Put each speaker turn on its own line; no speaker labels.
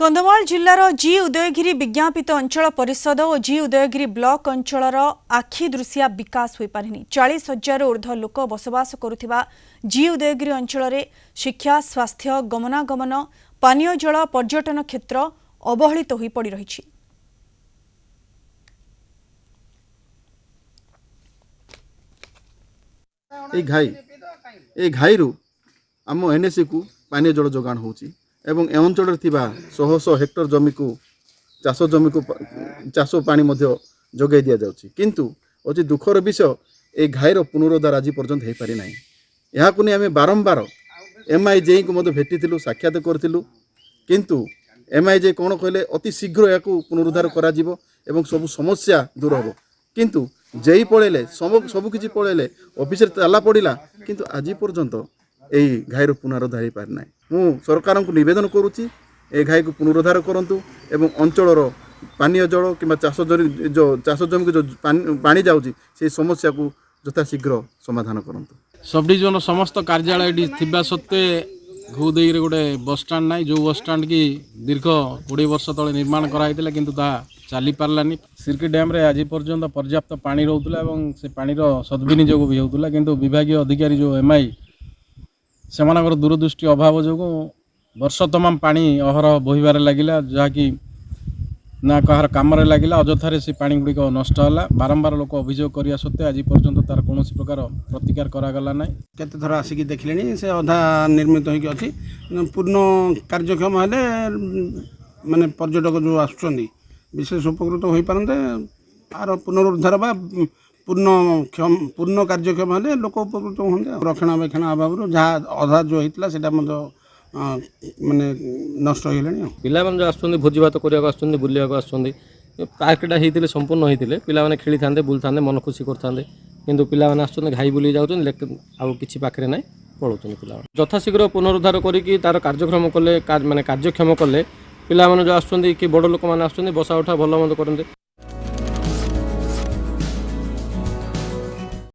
कंधमाल जिल्लार जी उदयगिरी विज्ञापित अंचल परिषद और जी उदयगिरी ब्लॉक अंचलर आखि दृश्या विकास हो पारिनी 40,000 ऊर्ध्व लोक बसवास करुथिबा जी उदयगिरी अंचल शिक्षा स्वास्थ्य गमनागमन पानीय जल पर्यटन क्षेत्र अवहेलित हो पड़ रही।
घाई आम एनएससी को पानी जल जोगाण होची एवं ए अंचल शह शह हेक्टर जमी को चाष पानी जोगाई दि जाउची किंतु अति दुखर विषय ए घाईर पुनरुद्धार आज पर्यंत हो पारि ना। यहाँ आम बारंबार MIJ को भेटी साक्षात करूँ किंतु MIJ कौन कहले अति शीघ्र या पुनरुद्धार करा जीवो एवं सब समस्या दूर हम किंतु जेई पड़े सबकि पड़े ऑफिस ताला पड़ा किंतु आज पर्यंत यही घाईर पुनरुद्धार हो पारि ना। मु सरकार को निवेदन करुच्ची ए घाई को पुनरुद्धार करंतु एवं अंचलर पानीय जल कि चाष जमी को जो पानी जाऊँगी से समस्या को यथाशीघ्र समाधान करंतु।
सब डिविजन समस्त कार्यालय थिबा सत्वे घुदेई गोटे बस स्टाण्ड ना जो बस स्टाण्ड की दीर्घ 20 वर्ष तले निर्माण कराइला किंतु चली पार्लानी। सिरकी डैम रे आज पर्यंत पर्याप्त पानी रोला और से पानी सद्विनियोग भी होता किंतु विभागीय अधिकारी जो MI से दूरदृष्टि अभाव जो वर्ष तमाम पानी अहरह बोहबार लगिला जहाँकि ना कहार कम लगिला अजथारे से पानी गुड़िक नष्ट है। बारंबार लोक अभियोग करिया सत्वे आज पर्यंत तार कौन प्रकार प्रतिकार करागला ना।
केते थर आसिक देखिले से अधा निर्मित होगी अच्छी पूर्ण कार्यक्षम हेले माने पर्यटक जो आसुचंदी विशेष उपकृत हो पारते आर पुनरुद्धार बा पूर्ण कार्यक्षम हेले लोक उपकृत होंगे। रक्षणाबेक्षण अभाव जहाँ अधा जो होता है माने नष्ट हो गले।
पिला जो आसुँच भोजी भात करने बुलाक आसुँच पार्कटा होते संपूर्ण होते पिला खेली था बुली था मन खुशी करते किंतु पिला आसुँच घाई बुली जाऊँ लेकिन आउ कि पाखे ना पलाऊँ पिला यथाशीघ्र पुनरुद्धार करी तार कार्यक्रम कले माने कार्यक्षम कले पिला जो आसुँच कि बड़ लोक मैंने आसुँच बसा उठा भल मंद करते।